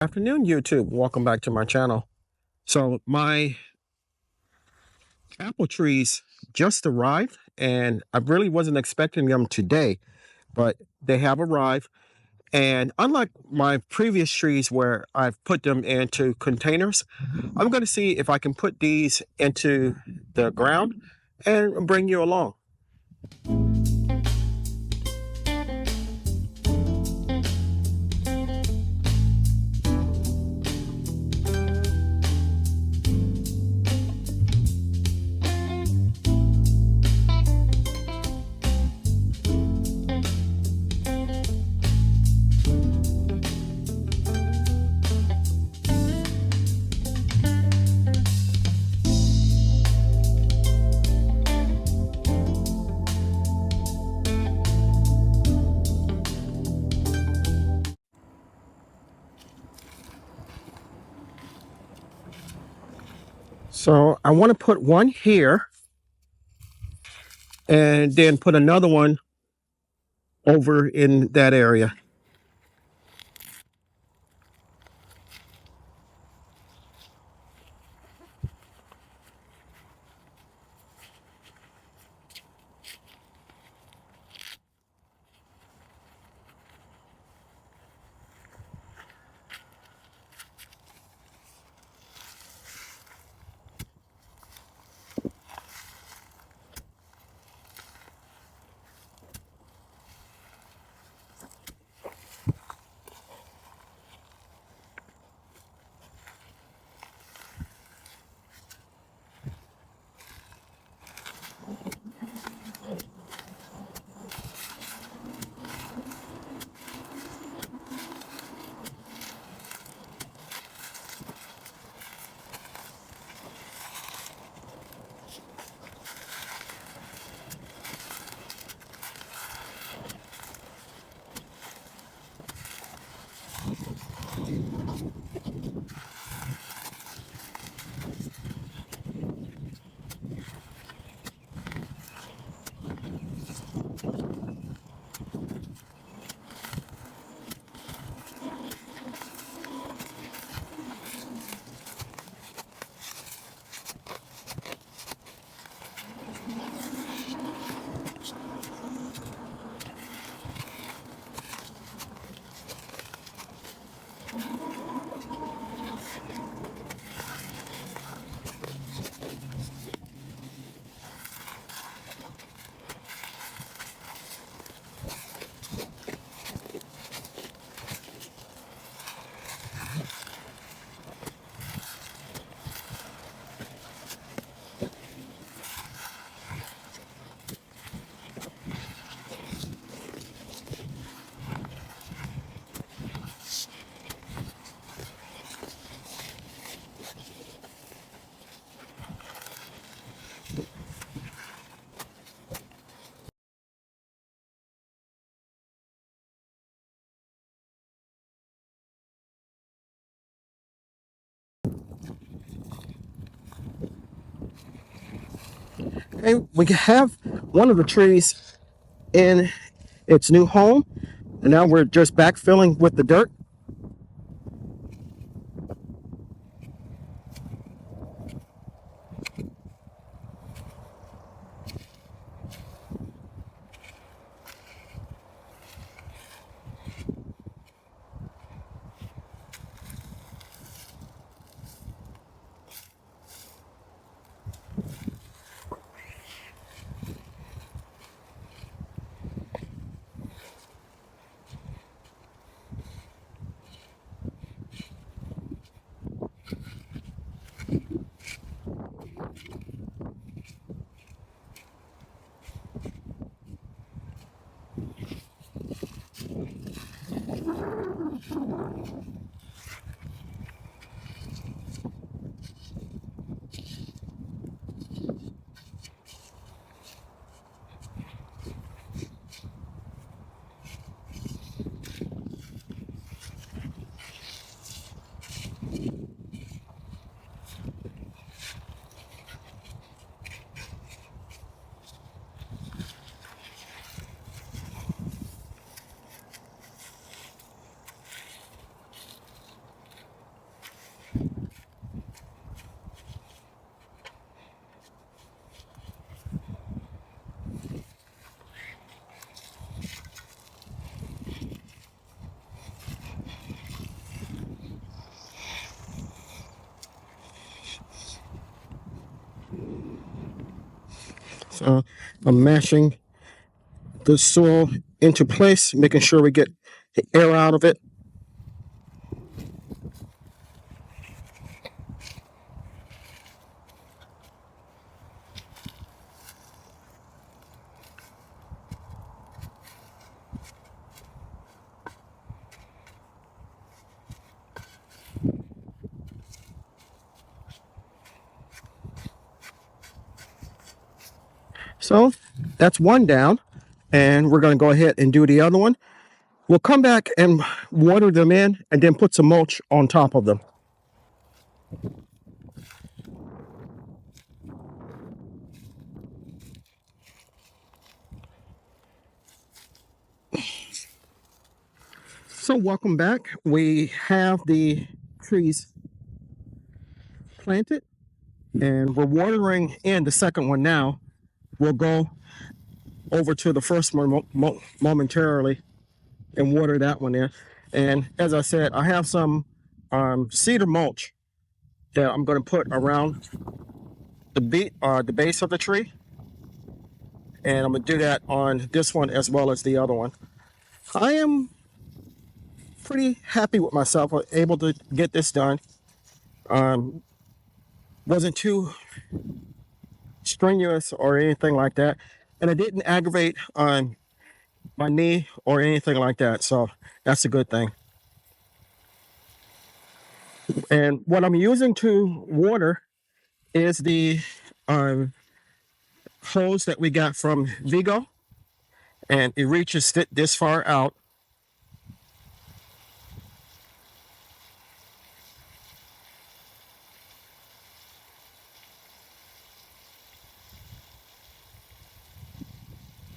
Afternoon, YouTube. Welcome back to my channel. So my apple trees just arrived, and I really wasn't expecting them today, but they have arrived. And unlike my previous trees where I've put them into containers, I'm going to see if I can put these into the ground and bring you along. So I want to put one here and then put another one over in that area. And we have one of the trees in its new home, and now we're just backfilling with the dirt. So I'm mashing the soil into place, making sure we get the air out of it. So that's one down, and we're going to go ahead and do the other one. We'll come back and water them in and then put some mulch on top of them. So welcome back. We have the trees planted and we're watering in the second one now. We'll go over to the first one momentarily and water that one in. And as I said, I have some cedar mulch that I'm going to put around the base of the tree. And I'm going to do that on this one as well as the other one. I am pretty happy with myself. I was able to get this done. Wasn't too strenuous or anything like that. And it didn't aggravate my knee or anything like that. So that's a good thing. And what I'm using to water is the hose that we got from Vigo. And it reaches this far out.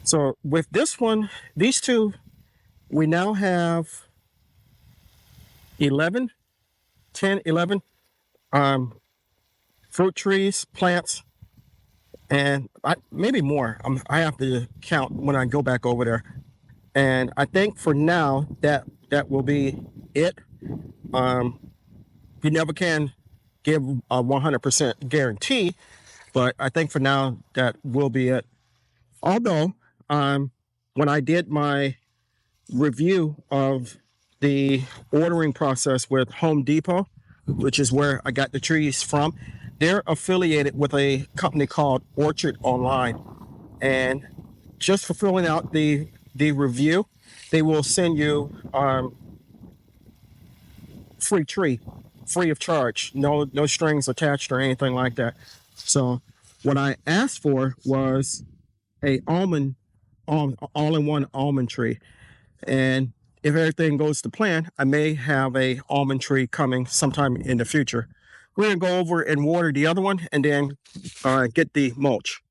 So with this one, these two, we now have 11 fruit trees, plants, and maybe more. I have to count when I go back over there. And I think for now that will be it. You never can give a 100% guarantee, but I think for now that will be it. Although, when I did my review of the ordering process with Home Depot, which is where I got the trees from, they're affiliated with a company called Orchard Online. And just for filling out the review, they will send you free tree, free of charge, no strings attached or anything like that. So what I asked for was a almond, all-in-one almond tree. And if everything goes to plan, I may have a almond tree coming sometime in the future. We're gonna go over and water the other one and then get the mulch.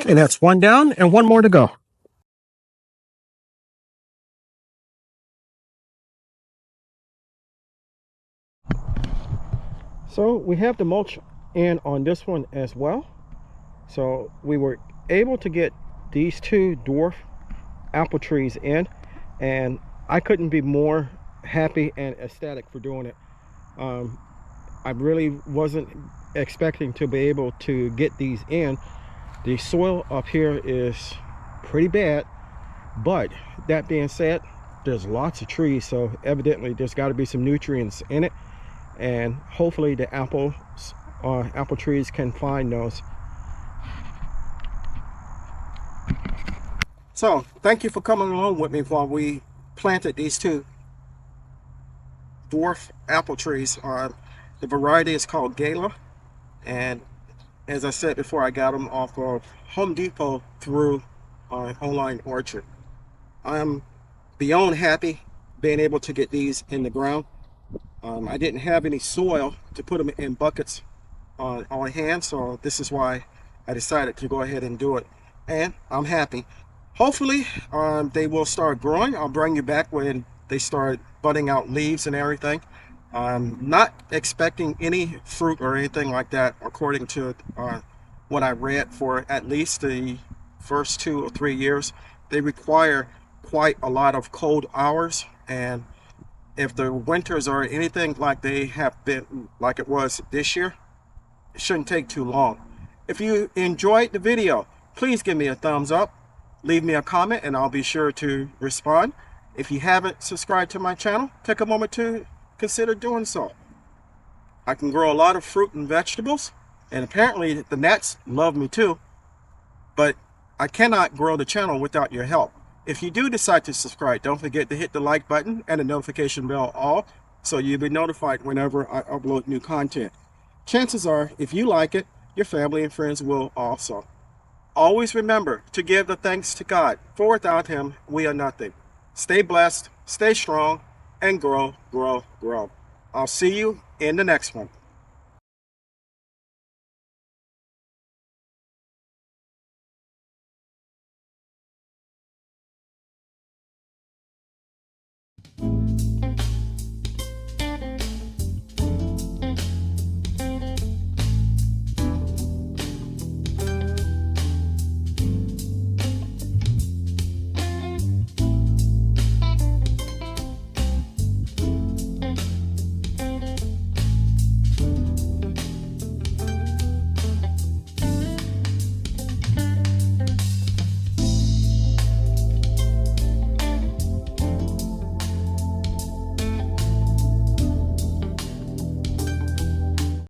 And that's one down and one more to go. So we have the mulch in on this one as well. So we were able to get these two dwarf apple trees in, and I couldn't be more happy and ecstatic for doing it. I really wasn't expecting to be able to get these in. The soil up here is pretty bad, but that being said, there's lots of trees, so evidently there's got to be some nutrients in it, and hopefully the apple trees can find those. So thank you for coming along with me while we planted these two dwarf apple trees. The variety is called Gala, and as I said before, I got them off of Home Depot through online orchard. I'm beyond happy being able to get these in the ground. I didn't have any soil to put them in buckets on hand, so this is why I decided to go ahead and do it, and I'm happy. Hopefully they will start growing. I'll bring you back when they start budding out leaves and everything. I'm not expecting any fruit or anything like that, according to what I read. For at least the first 2 or 3 years, they require quite a lot of cold hours, and if the winters are anything like they have been, like it was this year, it shouldn't take too long. If you enjoyed the video, please give me a thumbs up, leave me a comment, and I'll be sure to respond. If you haven't subscribed to my channel, take a moment to consider doing so. I can grow a lot of fruit and vegetables, and apparently the gnats love me too, but I cannot grow the channel without your help. If you do decide to subscribe, don't forget to hit the like button and the notification bell all, so you'll be notified whenever I upload new content. Chances are, if you like it, your family and friends will also. Always remember to give the thanks to God, for without Him, we are nothing. Stay blessed, stay strong, and grow, grow, grow. I'll see you in the next one.